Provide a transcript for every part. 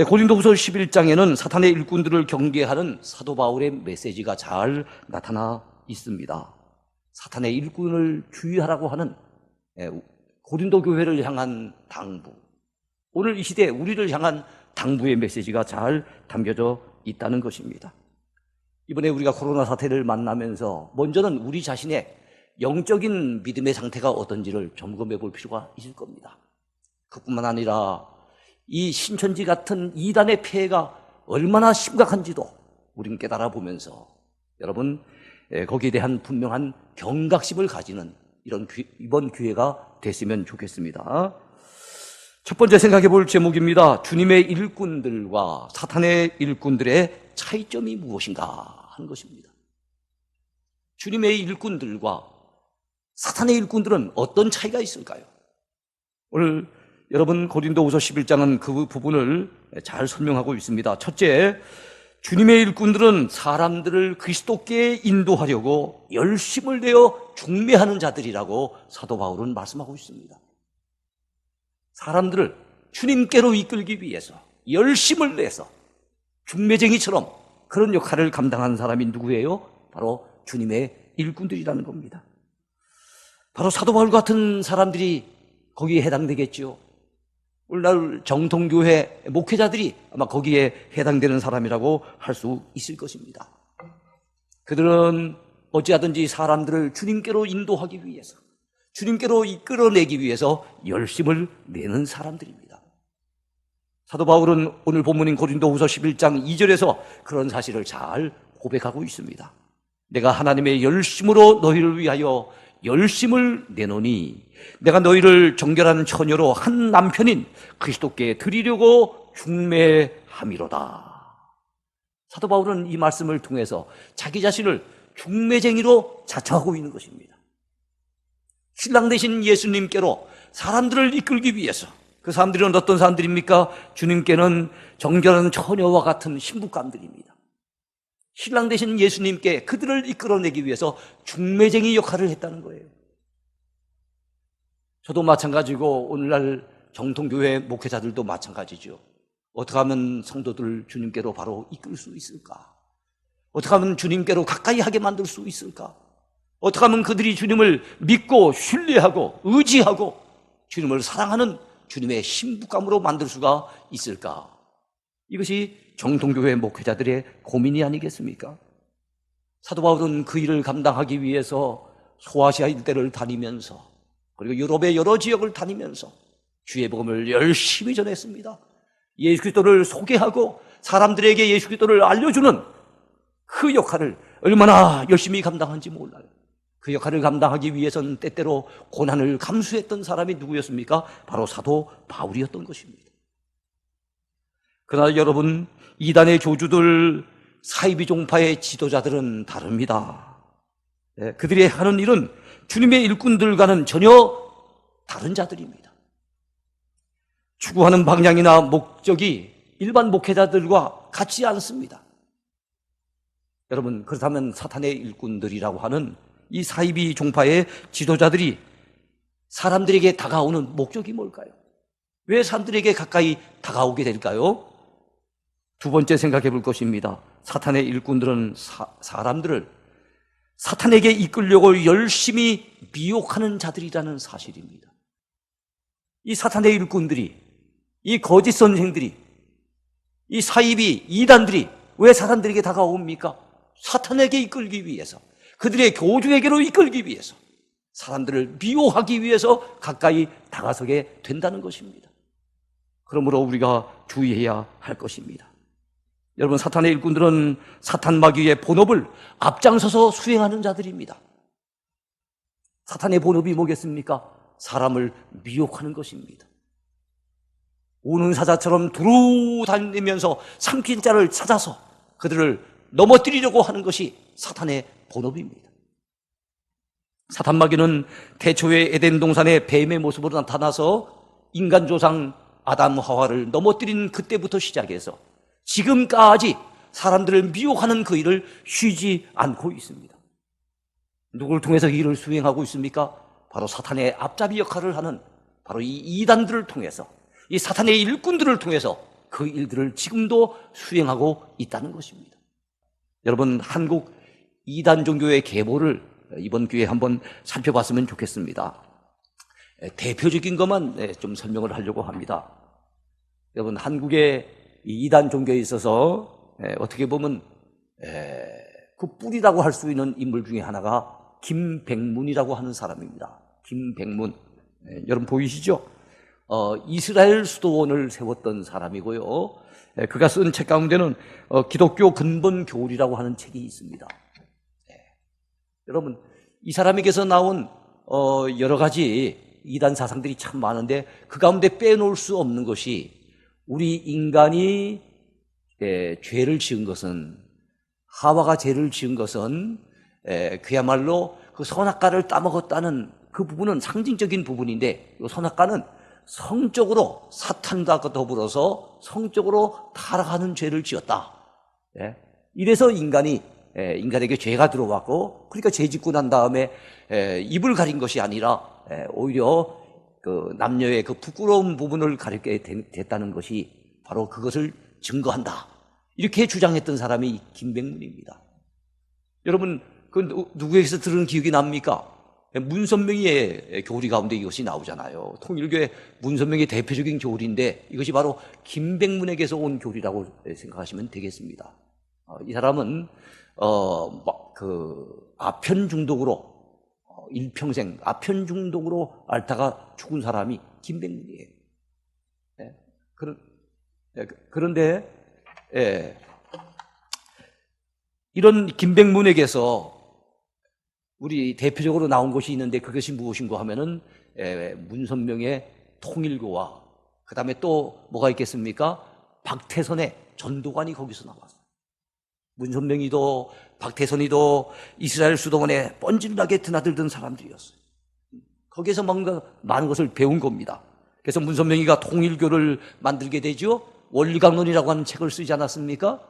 고린도후서 11장에는 사탄의 일꾼들을 경계하는 사도 바울의 메시지가 잘 나타나 있습니다. 사탄의 일꾼을 주의하라고 하는 고린도 교회를 향한 당부, 오늘 이 시대에 우리를 향한 당부의 메시지가 잘 담겨져 있다는 것입니다. 이번에 우리가 코로나 사태를 만나면서 먼저는 우리 자신의 영적인 믿음의 상태가 어떤지를 점검해 볼 필요가 있을 겁니다. 그뿐만 아니라 이 신천지 같은 이단의 폐해가 얼마나 심각한지도 우리는 깨달아 보면서 여러분 거기에 대한 분명한 경각심을 가지는 이번 기회가 됐으면 좋겠습니다. 첫 번째 생각해 볼 제목입니다. 주님의 일꾼들과 사탄의 일꾼들의 차이점이 무엇인가 하는 것입니다. 주님의 일꾼들과 사탄의 일꾼들은 어떤 차이가 있을까요? 오늘 여러분 고린도후서 11장은 그 부분을 잘 설명하고 있습니다. 첫째, 주님의 일꾼들은 사람들을 그리스도께 인도하려고 열심을 내어 중매하는 자들이라고 사도 바울은 말씀하고 있습니다. 사람들을 주님께로 이끌기 위해서 열심을 내서 중매쟁이처럼 그런 역할을 감당하는 사람이 누구예요? 바로 주님의 일꾼들이라는 겁니다. 바로 사도 바울 같은 사람들이 거기에 해당되겠죠. 오늘날 정통교회 목회자들이 아마 거기에 해당되는 사람이라고 할 수 있을 것입니다. 그들은 어찌하든지 사람들을 주님께로 인도하기 위해서, 주님께로 이끌어내기 위해서 열심을 내는 사람들입니다. 사도 바울은 오늘 본문인 고린도후서 11장 2절에서 그런 사실을 잘 고백하고 있습니다. 내가 하나님의 열심으로 너희를 위하여 열심을 내노니 내가 너희를 정결한 처녀로 한 남편인 그리스도께 드리려고 중매함이로다. 사도 바울은 이 말씀을 통해서 자기 자신을 중매쟁이로 자처하고 있는 것입니다. 신랑 되신 예수님께로 사람들을 이끌기 위해서, 그 사람들은 어떤 사람들입니까? 주님께는 정결한 처녀와 같은 신부감들입니다. 신랑 되신 예수님께 그들을 이끌어내기 위해서 중매쟁이 역할을 했다는 거예요. 저도 마찬가지고 오늘날 정통교회 목회자들도 마찬가지죠. 어떻게 하면 성도들 주님께로 바로 이끌 수 있을까? 어떻게 하면 주님께로 가까이 하게 만들 수 있을까? 어떻게 하면 그들이 주님을 믿고 신뢰하고 의지하고 주님을 사랑하는 주님의 신부감으로 만들 수가 있을까? 이것이 정통교회 목회자들의 고민이 아니겠습니까? 사도 바울은 그 일을 감당하기 위해서 소아시아 일대를 다니면서 그리고 유럽의 여러 지역을 다니면서 주의 복음을 열심히 전했습니다. 예수 그리스도를 소개하고 사람들에게 예수 그리스도를 알려주는 그 역할을 얼마나 열심히 감당한지 몰라요. 그 역할을 감당하기 위해서는 때때로 고난을 감수했던 사람이 누구였습니까? 바로 사도 바울이었던 것입니다. 그러나 여러분, 이단의 교주들, 사이비 종파의 지도자들은 다릅니다. 그들이 하는 일은 주님의 일꾼들과는 전혀 다른 자들입니다. 추구하는 방향이나 목적이 일반 목회자들과 같지 않습니다. 여러분, 그렇다면 사탄의 일꾼들이라고 하는 이 사이비 종파의 지도자들이 사람들에게 다가오는 목적이 뭘까요? 왜 사람들에게 가까이 다가오게 될까요? 두 번째 생각해 볼 것입니다. 사탄의 일꾼들은 사람들을 사탄에게 이끌려고 열심히 미혹하는 자들이라는 사실입니다. 이 사탄의 일꾼들이, 이 거짓 선생들이, 이 사이비 이단들이 왜 사람들에게 다가옵니까? 사탄에게 이끌기 위해서, 그들의 교주에게로 이끌기 위해서, 사람들을 미워하기 위해서 가까이 다가서게 된다는 것입니다. 그러므로 우리가 주의해야 할 것입니다. 여러분, 사탄의 일꾼들은 사탄 마귀의 본업을 앞장서서 수행하는 자들입니다. 사탄의 본업이 뭐겠습니까? 사람을 미혹하는 것입니다. 우는 사자처럼 두루 다니면서 삼킬 자를 찾아서 그들을 넘어뜨리려고 하는 것이 사탄의 본업입니다. 사탄 마귀는 태초의 에덴 동산의 뱀의 모습으로 나타나서 인간 조상 아담 하와를 넘어뜨린 그때부터 시작해서 지금까지 사람들을 미혹하는 그 일을 쉬지 않고 있습니다. 누구를 통해서 이 일을 수행하고 있습니까? 바로 사탄의 앞잡이 역할을 하는 바로 이 이단들을 통해서, 이 사탄의 일꾼들을 통해서 그 일들을 지금도 수행하고 있다는 것입니다. 여러분, 한국 이단 종교의 계보를 이번 기회에 한번 살펴봤으면 좋겠습니다. 대표적인 것만 좀 설명을 하려고 합니다. 여러분, 한국의 이단 종교에 있어서 어떻게 보면 그 뿌리라고 할 수 있는 인물 중에 하나가 김백문이라고 하는 사람입니다. 김백문. 여러분 보이시죠? 이스라엘 수도원을 세웠던 사람이고요. 그가 쓴 책 가운데는 기독교 근본 교리라고 하는 책이 있습니다. 여러분, 이 사람에게서 나온 여러 가지 이단 사상들이 참 많은데 그 가운데 빼놓을 수 없는 것이 우리 인간이 죄를 지은 것은, 하와가 죄를 지은 것은 그야말로 그 선악과를 따먹었다는 그 부분은 상징적인 부분인데, 이 선악과는 성적으로 사탄과 더불어서 성적으로 타락하는 죄를 지었다. 이래서 인간에게 죄가 들어왔고, 그러니까 죄 짓고 난 다음에 입을 가린 것이 아니라 오히려 그 남녀의 그 부끄러운 부분을 가리게 됐다는 것이 바로 그것을 증거한다. 이렇게 주장했던 사람이 김백문입니다. 여러분, 그 누구에게서 들은 기억이 납니까? 문선명의 교리 가운데 이것이 나오잖아요. 통일교의 문선명의 대표적인 교리인데 이것이 바로 김백문에게서 온 교리라고 생각하시면 되겠습니다. 이 사람은 아편 중독으로 일평생 아편 중독으로 앓다가 죽은 사람이 김백문이에요. 그런데 이런 김백문에게서 우리 대표적으로 나온 것이 있는데 그것이 무엇인가 하면은 문선명의 통일교와 그 다음에 또 뭐가 있겠습니까? 박태선의 전도관이 거기서 나왔어요. 문선명이도 박태선이도 이스라엘 수도원에 뻔질나게 드나들던 사람들이었어요. 거기에서 뭔가 많은 것을 배운 겁니다. 그래서 문선명이가 통일교를 만들게 되죠. 원리강론이라고 하는 책을 쓰지 않았습니까?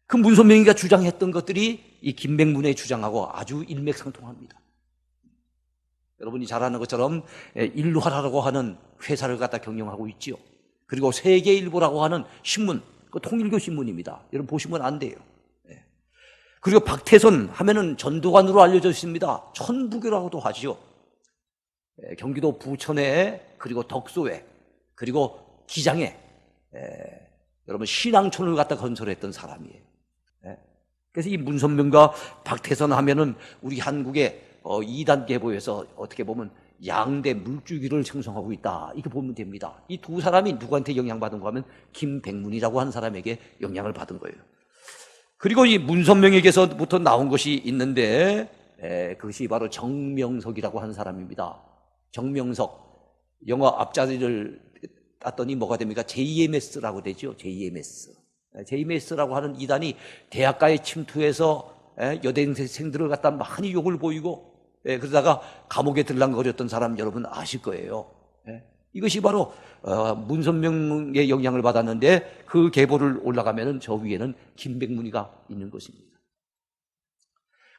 그 문선명이가 주장했던 것들이 이 김백문의 주장하고 아주 일맥상통합니다. 여러분이 잘 아는 것처럼 일화라고 하는 회사를 갖다 경영하고 있지요. 그리고 세계일보라고 하는 신문, 그 통일교 신문입니다. 여러분 보시면 안 돼요. 그리고 박태선 하면은 전도관으로 알려져 있습니다. 천부교라고도 하죠. 경기도 부천에, 그리고 덕소에, 그리고 기장에 여러분 신앙촌을 갖다 건설했던 사람이에요. 그래서 이 문선명과 박태선 하면은 우리 한국의 이단 계보에서 어떻게 보면 양대 물줄기를 형성하고 있다, 이렇게 보면 됩니다. 이 두 사람이 누구한테 영향받은 거 하면 김백문이라고 하는 사람에게 영향을 받은 거예요. 그리고 이 문선명에게서부터 나온 것이 있는데 그것이 바로 정명석이라고 하는 사람입니다. 정명석, 영어 앞자리를 땄더니 뭐가 됩니까? JMS라고 되죠. JMS라고 하는 이단이 대학가에 침투해서 여대생들을 갖다 많이 욕을 보이고 그러다가 감옥에 들락거렸던 사람 여러분 아실 거예요. 이것이 바로 문선명의 영향을 받았는데 그 계보를 올라가면은 저 위에는 김백문이가 있는 것입니다.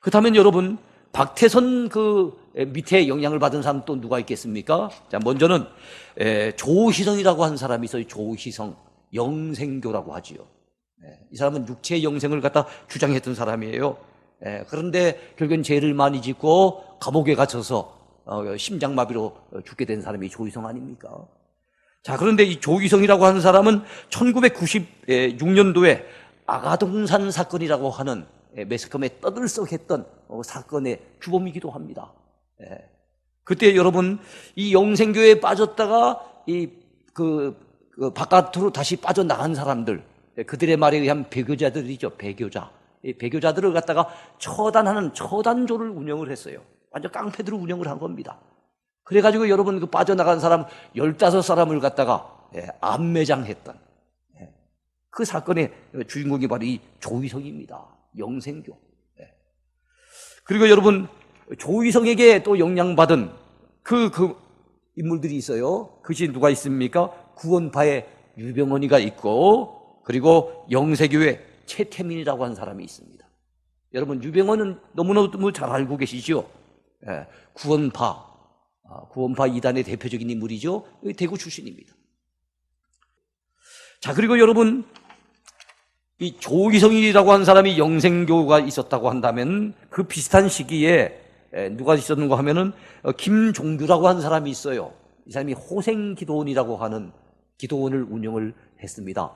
그렇다면 여러분, 박태선 그 밑에 영향을 받은 사람 또 누가 있겠습니까? 자, 먼저는 조희성이라고 하는 사람이 있어요. 조희성, 영생교라고 하지요. 이 사람은 육체의 영생을 갖다 주장했던 사람이에요. 그런데 결국엔 죄를 많이 짓고 감옥에 갇혀서 심장마비로 죽게 된 사람이 조희성 아닙니까? 자, 그런데 이 조희성이라고 하는 사람은 1996년도에 아가동산 사건이라고 하는 매스컴에 떠들썩했던 사건의 주범이기도 합니다. 그때 여러분, 이 영생교에 빠졌다가 그 바깥으로 다시 빠져나간 사람들, 그들의 말에 의한 배교자들이죠. 배교자들을 갖다가 처단하는 처단조를 운영을 했어요. 완전 깡패들을 운영을 한 겁니다. 그래가지고 여러분, 그 빠져나간 사람 15사람을 갖다가 암매장했던 그 사건의 주인공이 바로 이 조희성입니다. 영생교. 그리고 여러분, 조희성에게 또 영향받은 그 인물들이 있어요. 그것이 누가 있습니까? 구원파의 유병헌이가 있고, 그리고 영세교의 최태민이라고 하는 사람이 있습니다. 여러분, 유병헌은 너무너무 잘 알고 계시죠? 구원파 이단의 대표적인 인물이죠. 대구 출신입니다. 자, 그리고 여러분, 이 조기성이라고 하는 사람이 영생교가 있었다고 한다면 그 비슷한 시기에 누가 있었는가 하면은 김종규라고 하는 사람이 있어요. 이 사람이 호생기도원이라고 하는 기도원을 운영을 했습니다.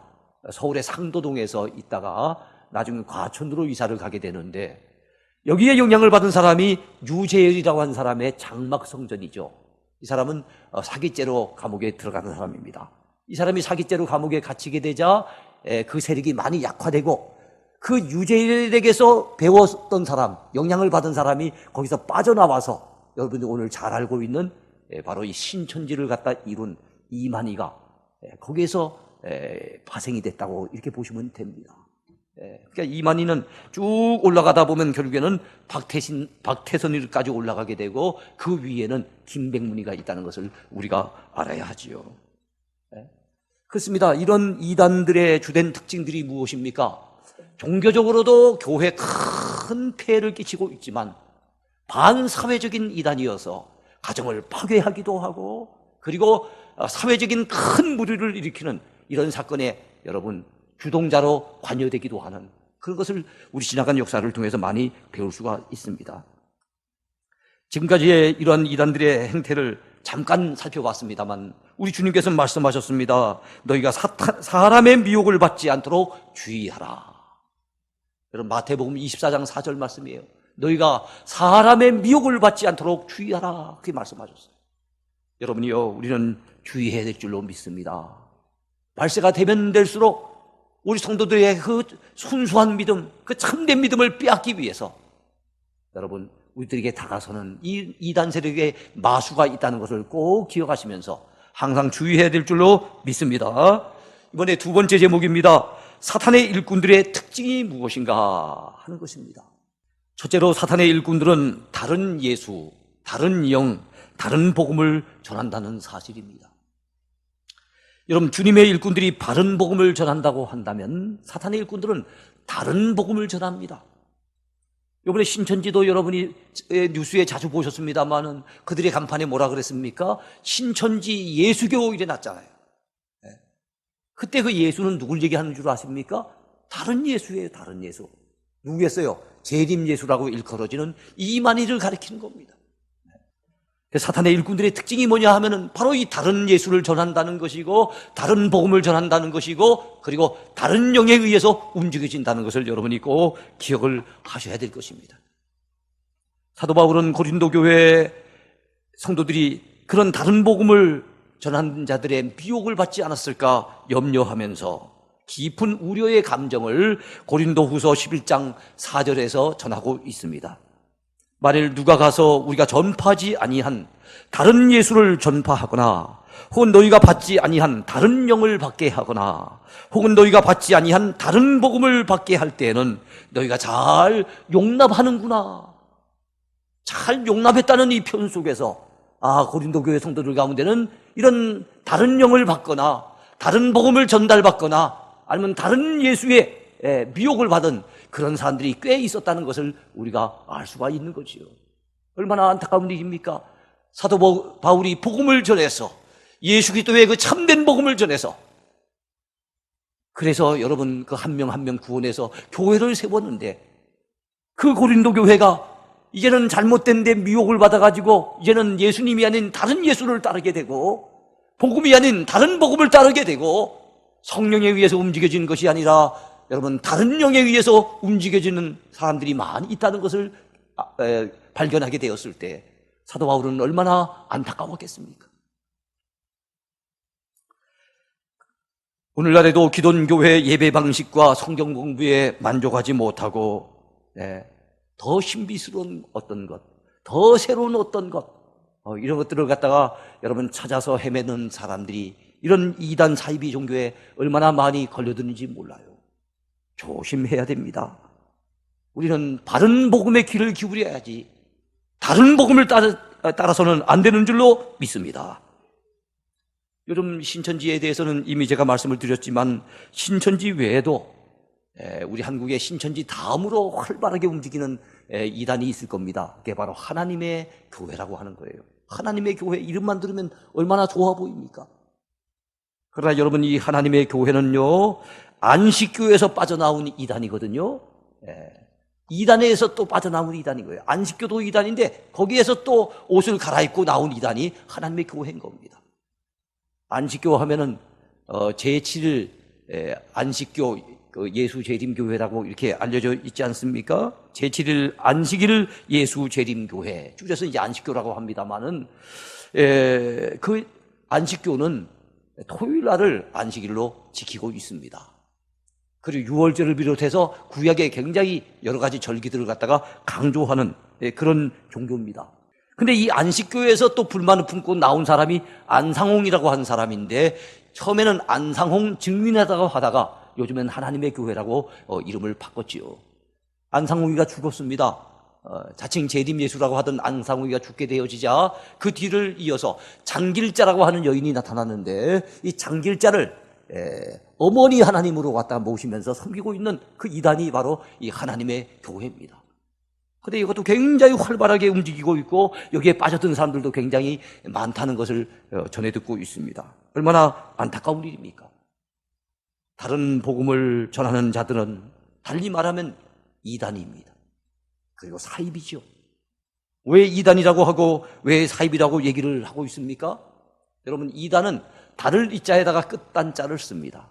서울의 상도동에서 있다가 나중에 과천으로 이사를 가게 되는데, 여기에 영향을 받은 사람이 유재열이라고 하는 사람의 장막성전이죠. 이 사람은 사기죄로 감옥에 들어가는 사람입니다. 이 사람이 사기죄로 감옥에 갇히게 되자 그 세력이 많이 약화되고, 그 유재열에게서 배웠던 사람, 영향을 받은 사람이 거기서 빠져나와서 여러분이 오늘 잘 알고 있는 바로 이 신천지를 갖다 이룬 이만희가 거기에서 파생이 됐다고 이렇게 보시면 됩니다. 그러니까 이만희는 쭉 올라가다 보면 결국에는 박태선이까지 올라가게 되고, 그 위에는 김백문이가 있다는 것을 우리가 알아야 하지요. 그렇습니다. 이런 이단들의 주된 특징들이 무엇입니까? 종교적으로도 교회에 큰 폐해를 끼치고 있지만 반사회적인 이단이어서 가정을 파괴하기도 하고, 그리고 사회적인 큰 무리를 일으키는 이런 사건에 여러분 주동자로 관여되기도 하는 그런 것을 우리 지나간 역사를 통해서 많이 배울 수가 있습니다. 지금까지의 이런 이단들의 행태를 잠깐 살펴봤습니다만, 우리 주님께서 말씀하셨습니다. 너희가 사람의 미혹을 받지 않도록 주의하라. 여러분, 마태복음 24장 4절 말씀이에요. 너희가 사람의 미혹을 받지 않도록 주의하라, 그렇게 말씀하셨어요. 여러분이요, 우리는 주의해야 될 줄로 믿습니다. 발세가 되면 될수록 우리 성도들의 그 순수한 믿음, 그 참된 믿음을 빼앗기 위해서 여러분, 우리들에게 다가서는 이 이단 세력의 마수가 있다는 것을 꼭 기억하시면서 항상 주의해야 될 줄로 믿습니다. 이번에 두 번째 제목입니다. 사탄의 일꾼들의 특징이 무엇인가 하는 것입니다. 첫째로, 사탄의 일꾼들은 다른 예수, 다른 영, 다른 복음을 전한다는 사실입니다. 여러분, 주님의 일꾼들이 바른 복음을 전한다고 한다면 사탄의 일꾼들은 다른 복음을 전합니다. 이번에 신천지도 여러분이 뉴스에 자주 보셨습니다만은 그들의 간판에 뭐라 그랬습니까? 신천지 예수교 이래 놨잖아요. 그때 그 예수는 누굴 얘기하는 줄 아십니까? 다른 예수예요, 다른 예수. 누구겠어요? 재림 예수라고 일컬어지는 이만희를 가리키는 겁니다. 사탄의 일꾼들의 특징이 뭐냐 하면은 바로 이 다른 예수를 전한다는 것이고, 다른 복음을 전한다는 것이고, 그리고 다른 영에 의해서 움직여진다는 것을 여러분이 꼭 기억을 하셔야 될 것입니다. 사도 바울은 고린도 교회 성도들이 그런 다른 복음을 전하는 자들의 미혹을 받지 않았을까 염려하면서 깊은 우려의 감정을 고린도후서 11장 4절에서 전하고 있습니다. 만일 누가 가서 우리가 전파하지 아니한 다른 예수를 전파하거나, 혹은 너희가 받지 아니한 다른 영을 받게 하거나, 혹은 너희가 받지 아니한 다른 복음을 받게 할 때에는 너희가 잘 용납하는구나. 잘 용납했다는 이 표현 속에서 고린도 교회 성도들 가운데는 이런 다른 영을 받거나 다른 복음을 전달받거나 아니면 다른 예수의 미혹을 받은 그런 사람들이 꽤 있었다는 것을 우리가 알 수가 있는 거지요. 얼마나 안타까운 일입니까? 사도 바울이 복음을 전해서, 예수 그리스도의 그 참된 복음을 전해서, 그래서 여러분 그 한 명 한 명 구원해서 교회를 세웠는데, 그 고린도 교회가 이제는 잘못된 데 미혹을 받아가지고 이제는 예수님이 아닌 다른 예수를 따르게 되고, 복음이 아닌 다른 복음을 따르게 되고, 성령에 의해서 움직여지는 것이 아니라 여러분 다른 영에 의해서 움직여지는 사람들이 많이 있다는 것을 발견하게 되었을 때 사도 바울은 얼마나 안타까웠겠습니까? 오늘날에도 기존교회 예배 방식과 성경 공부에 만족하지 못하고 더 신비스러운 어떤 것, 더 새로운 어떤 것, 이런 것들을 갖다가 여러분 찾아서 헤매는 사람들이 이런 이단 사이비 종교에 얼마나 많이 걸려드는지 몰라요. 조심해야 됩니다. 우리는 바른 복음의 귀를 기울여야지 다른 복음을 따라서는 안 되는 줄로 믿습니다. 요즘 신천지에 대해서는 이미 제가 말씀을 드렸지만 신천지 외에도 우리 한국의 신천지 다음으로 활발하게 움직이는 이단이 있을 겁니다. 그게 바로 하나님의 교회라고 하는 거예요. 하나님의 교회 이름만 들으면 얼마나 좋아 보입니까? 그러나 여러분, 이 하나님의 교회는요, 안식교에서 빠져나온 이단이거든요. 이단에서 또 빠져나온 이단인 거예요. 안식교도 이단인데 거기에서 또 옷을 갈아입고 나온 이단이 하나님의 교회인 겁니다. 안식교 하면은 제7일 안식교 예수 재림교회라고 이렇게 알려져 있지 않습니까? 제7일 안식일 예수 재림교회, 줄여서 이제 안식교라고 합니다만은 그 안식교는 토요일 날을 안식일로 지키고 있습니다. 그리고 유월절을 비롯해서 구약에 굉장히 여러 가지 절기들을 갖다가 강조하는 그런 종교입니다. 근데 이 안식교에서 또 불만을 품고 나온 사람이 안상홍이라고 하는 사람인데, 처음에는 안상홍 증민하다가 하다가 요즘엔 하나님의 교회라고 이름을 바꿨지요. 안상홍이가 죽었습니다. 자칭 재림 예수라고 하던 안상홍이가 죽게 되어지자 그 뒤를 이어서 장길자라고 하는 여인이 나타났는데, 이 장길자를 어머니 하나님으로 갖다 모시면서 섬기고 있는 그 이단이 바로 이 하나님의 교회입니다. 근데 이것도 굉장히 활발하게 움직이고 있고 여기에 빠져든 사람들도 굉장히 많다는 것을 전해 듣고 있습니다. 얼마나 안타까운 일입니까? 다른 복음을 전하는 자들은 달리 말하면 이단입니다. 그리고 사입이죠. 왜 이단이라고 하고 왜 사입이라고 얘기를 하고 있습니까? 여러분, 이단은 달을 이자에다가 끝단자를 씁니다.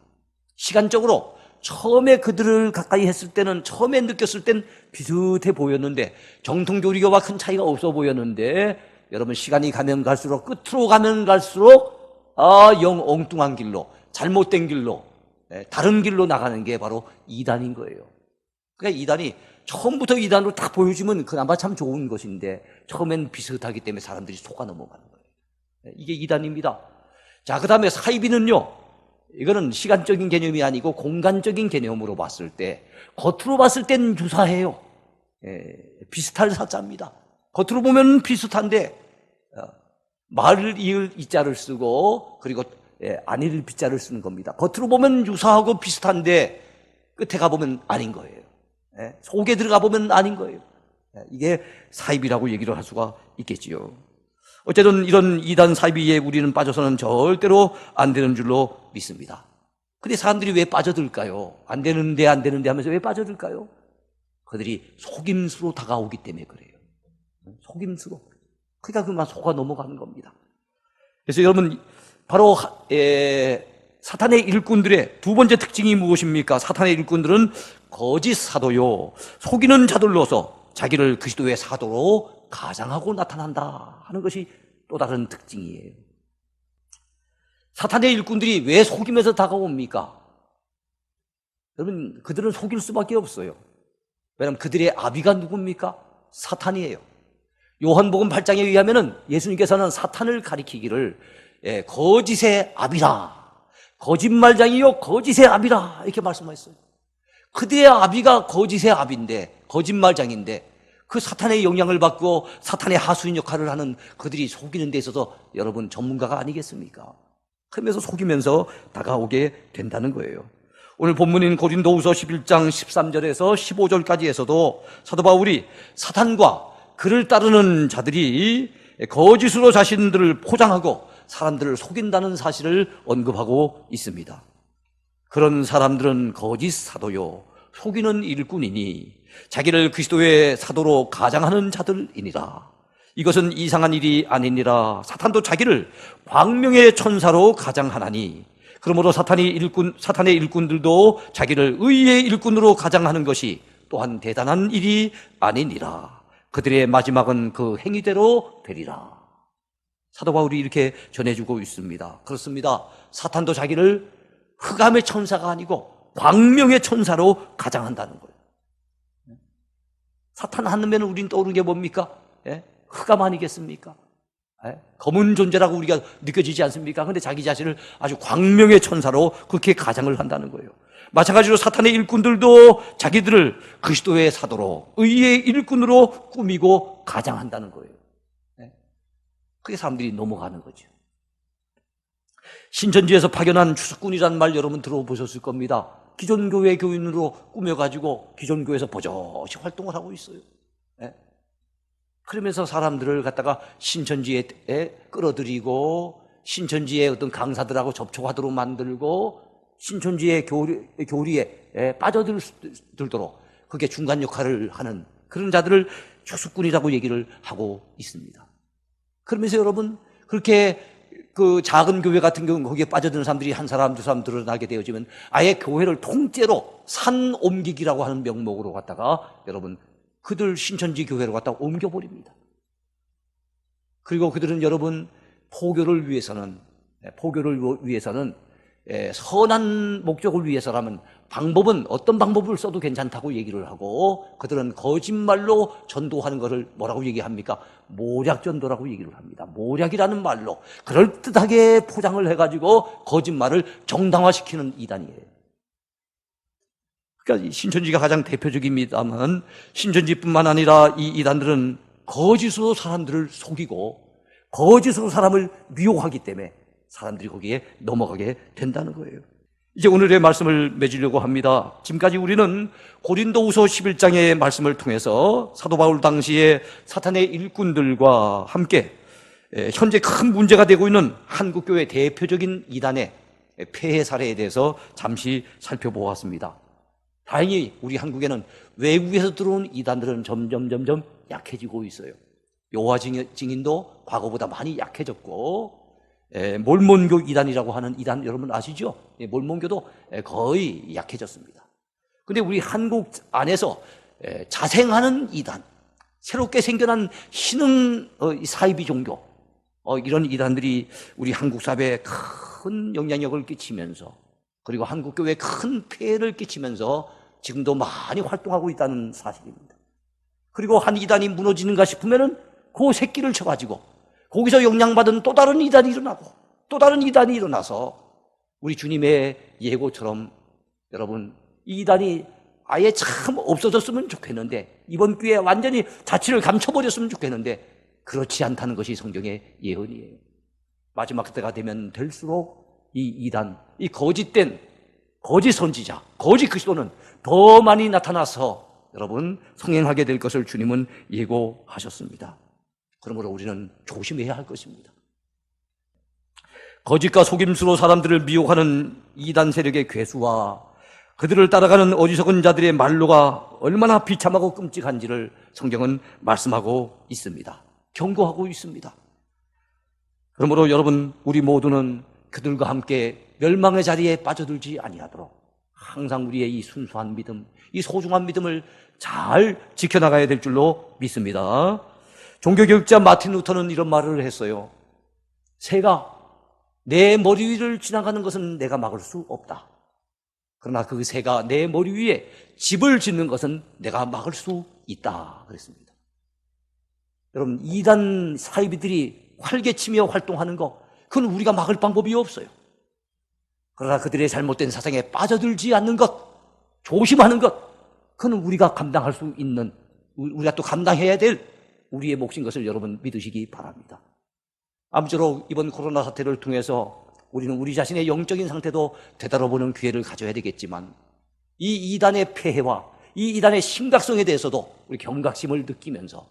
시간적으로 처음에 그들을 가까이 했을 때는, 처음에 느꼈을 땐 비슷해 보였는데, 정통교리교와 큰 차이가 없어 보였는데, 여러분, 시간이 가면 갈수록, 끝으로 가면 갈수록 영 엉뚱한 길로, 잘못된 길로, 다른 길로 나가는 게 바로 이단인 거예요. 그러니까 이단이 처음부터 이단으로 딱 보여주면 그나마 참 좋은 것인데, 처음엔 비슷하기 때문에 사람들이 속아 넘어가는 거예요. 이게 이단입니다. 자, 그 다음에 사이비는요, 이거는 시간적인 개념이 아니고 공간적인 개념으로 봤을 때, 겉으로 봤을 땐 유사해요. 비슷할 사자입니다. 겉으로 보면 비슷한데, 말을 이을 이자를 쓰고, 그리고 안일 비자를 쓰는 겁니다. 겉으로 보면 유사하고 비슷한데, 끝에 가보면 아닌 거예요. 속에 들어가 보면 아닌 거예요. 이게 사입이라고 얘기를 할 수가 있겠지요. 어쨌든 이런 이단 사이비에 우리는 빠져서는 절대로 안 되는 줄로 믿습니다. 근데 사람들이 왜 빠져들까요? 안 되는데 하면서 왜 빠져들까요? 그들이 속임수로 다가오기 때문에 그래요. 속임수로. 그러니까 그만 속아 넘어가는 겁니다. 그래서 여러분, 바로 사탄의 일꾼들의 두 번째 특징이 무엇입니까? 사탄의 일꾼들은 거짓 사도요, 속이는 자들로서 자기를 그리스도의 사도로 가장하고 나타난다 하는 것이 또 다른 특징이에요. 사탄의 일꾼들이 왜 속이면서 다가옵니까? 여러분, 그들은 속일 수밖에 없어요. 왜냐하면 그들의 아비가 누굽니까? 사탄이에요. 요한복음 8장에 의하면은 예수님께서는 사탄을 가리키기를 거짓의 아비라, 거짓말장이요 거짓의 아비라, 이렇게 말씀하셨어요. 그들의 아비가 거짓의 아비인데, 거짓말장인데, 그 사탄의 영향을 받고 사탄의 하수인 역할을 하는 그들이 속이는 데 있어서 여러분 전문가가 아니겠습니까? 그러면서 속이면서 다가오게 된다는 거예요. 오늘 본문인 고린도후서 11장 13절에서 15절까지에서도 사도 바울이 사탄과 그를 따르는 자들이 거짓으로 자신들을 포장하고 사람들을 속인다는 사실을 언급하고 있습니다. 그런 사람들은 거짓 사도요, 속이는 일꾼이니 자기를 그리스도의 사도로 가장하는 자들이니라. 이것은 이상한 일이 아니니라. 사탄도 자기를 광명의 천사로 가장하나니, 그러므로 사탄의 일꾼들도 자기를 의의 일꾼으로 가장하는 것이 또한 대단한 일이 아니니라. 그들의 마지막은 그 행위대로 되리라. 사도 바울이 이렇게 전해주고 있습니다. 그렇습니다. 사탄도 자기를 흑암의 천사가 아니고 광명의 천사로 가장한다는 거예요. 사탄 하면 우린 떠오르는 게 뭡니까? 흑암 아니겠습니까? 검은 존재라고 우리가 느껴지지 않습니까? 그런데 자기 자신을 아주 광명의 천사로 그렇게 가장을 한다는 거예요. 마찬가지로 사탄의 일꾼들도 자기들을 그리스도의 사도로, 의의 일꾼으로 꾸미고 가장한다는 거예요. 그게 사람들이 넘어가는 거죠. 신천지에서 파견한 추수꾼이라는 말 여러분 들어보셨을 겁니다. 기존 교회 교인으로 꾸며가지고 기존 교회에서 버젓이 활동을 하고 있어요. 그러면서 사람들을 갖다가 신천지에 끌어들이고 신천지의 어떤 강사들하고 접촉하도록 만들고 신천지의 교리에 빠져들도록 그게 중간 역할을 하는 그런 자들을 추수꾼이라고 얘기를 하고 있습니다. 그러면서 여러분, 그렇게 그 작은 교회 같은 경우는 거기에 빠져드는 사람들이 한 사람, 두 사람 드러나게 되어지면 아예 교회를 통째로 산 옮기기라고 하는 명목으로 갖다가 여러분, 그들 신천지 교회로 갖다가 옮겨버립니다. 그리고 그들은 여러분, 포교를 위해서는 선한 목적을 위해서라면 어떤 방법을 써도 괜찮다고 얘기를 하고, 그들은 거짓말로 전도하는 것을 뭐라고 얘기합니까? 모략 전도라고 얘기를 합니다. 모략이라는 말로 그럴듯하게 포장을 해가지고 거짓말을 정당화시키는 이단이에요. 그러니까 이 신천지가 가장 대표적입니다만, 신천지뿐만 아니라 이 이단들은 거짓으로 사람들을 속이고 거짓으로 사람을 미혹하기 때문에 사람들이 거기에 넘어가게 된다는 거예요. 이제 오늘의 말씀을 맺으려고 합니다. 지금까지 우리는 고린도후서 11장의 말씀을 통해서 사도 바울 당시에 사탄의 일꾼들과 함께 현재 큰 문제가 되고 있는 한국교회 대표적인 이단의 폐해 사례에 대해서 잠시 살펴보았습니다. 다행히 우리 한국에는 외국에서 들어온 이단들은 점점 약해지고 있어요. 여호와 증인도 과거보다 많이 약해졌고, 몰몬교 이단이라고 하는 이단 여러분 아시죠? 몰몬교도 거의 약해졌습니다. 그런데 우리 한국 안에서 자생하는 이단, 새롭게 생겨난 신흥 사이비 종교, 이런 이단들이 우리 한국 사회에 큰 영향력을 끼치면서, 그리고 한국 교회에 큰 폐해를 끼치면서 지금도 많이 활동하고 있다는 사실입니다. 그리고 한 이단이 무너지는가 싶으면은 그 새끼를 쳐가지고 거기서 영향받은 또 다른 이단이 일어나고 또 다른 이단이 일어나서 우리 주님의 예고처럼 여러분, 이 이단이 아예 참 없어졌으면 좋겠는데, 이번 기회에 완전히 자취를 감춰버렸으면 좋겠는데 그렇지 않다는 것이 성경의 예언이에요. 마지막 때가 되면 될수록 이 이단, 이 거짓된 거짓 선지자, 거짓 그리스도는 더 많이 나타나서 여러분 성행하게 될 것을 주님은 예고하셨습니다. 그러므로 우리는 조심해야 할 것입니다. 거짓과 속임수로 사람들을 미혹하는 이단 세력의 괴수와 그들을 따라가는 어리석은 자들의 말로가 얼마나 비참하고 끔찍한지를 성경은 말씀하고 있습니다. 경고하고 있습니다. 그러므로 여러분, 우리 모두는 그들과 함께 멸망의 자리에 빠져들지 아니하도록 항상 우리의 이 순수한 믿음, 이 소중한 믿음을 잘 지켜나가야 될 줄로 믿습니다. 종교교육자 마틴 루터는 이런 말을 했어요. 새가 내 머리 위를 지나가는 것은 내가 막을 수 없다. 그러나 그 새가 내 머리 위에 집을 짓는 것은 내가 막을 수 있다. 그랬습니다. 여러분, 이단 사이비들이 활개치며 활동하는 거, 그건 우리가 막을 방법이 없어요. 그러나 그들의 잘못된 사상에 빠져들지 않는 것, 조심하는 것, 그건 우리가 감당할 수 있는, 우리가 또 감당해야 될 우리의 몫인 것을 여러분 믿으시기 바랍니다. 아무쪼록 이번 코로나 사태를 통해서 우리는 우리 자신의 영적인 상태도 되돌아보는 기회를 가져야 되겠지만, 이 이단의 폐해와 이 이단의 심각성에 대해서도 우리 경각심을 느끼면서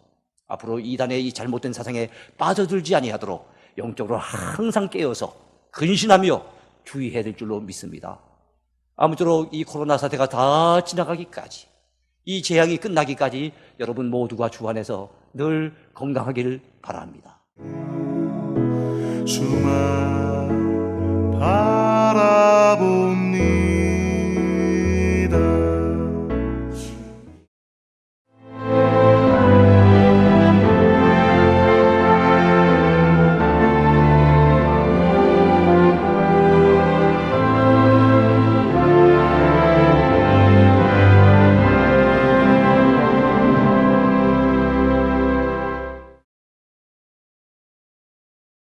앞으로 이단의 이 잘못된 사상에 빠져들지 아니하도록 영적으로 항상 깨어서 근신하며 주의해야 될 줄로 믿습니다. 아무쪼록 이 코로나 사태가 다 지나가기까지, 이 재앙이 끝나기까지 여러분 모두가 주 안에서 늘 건강하기를 바랍니다.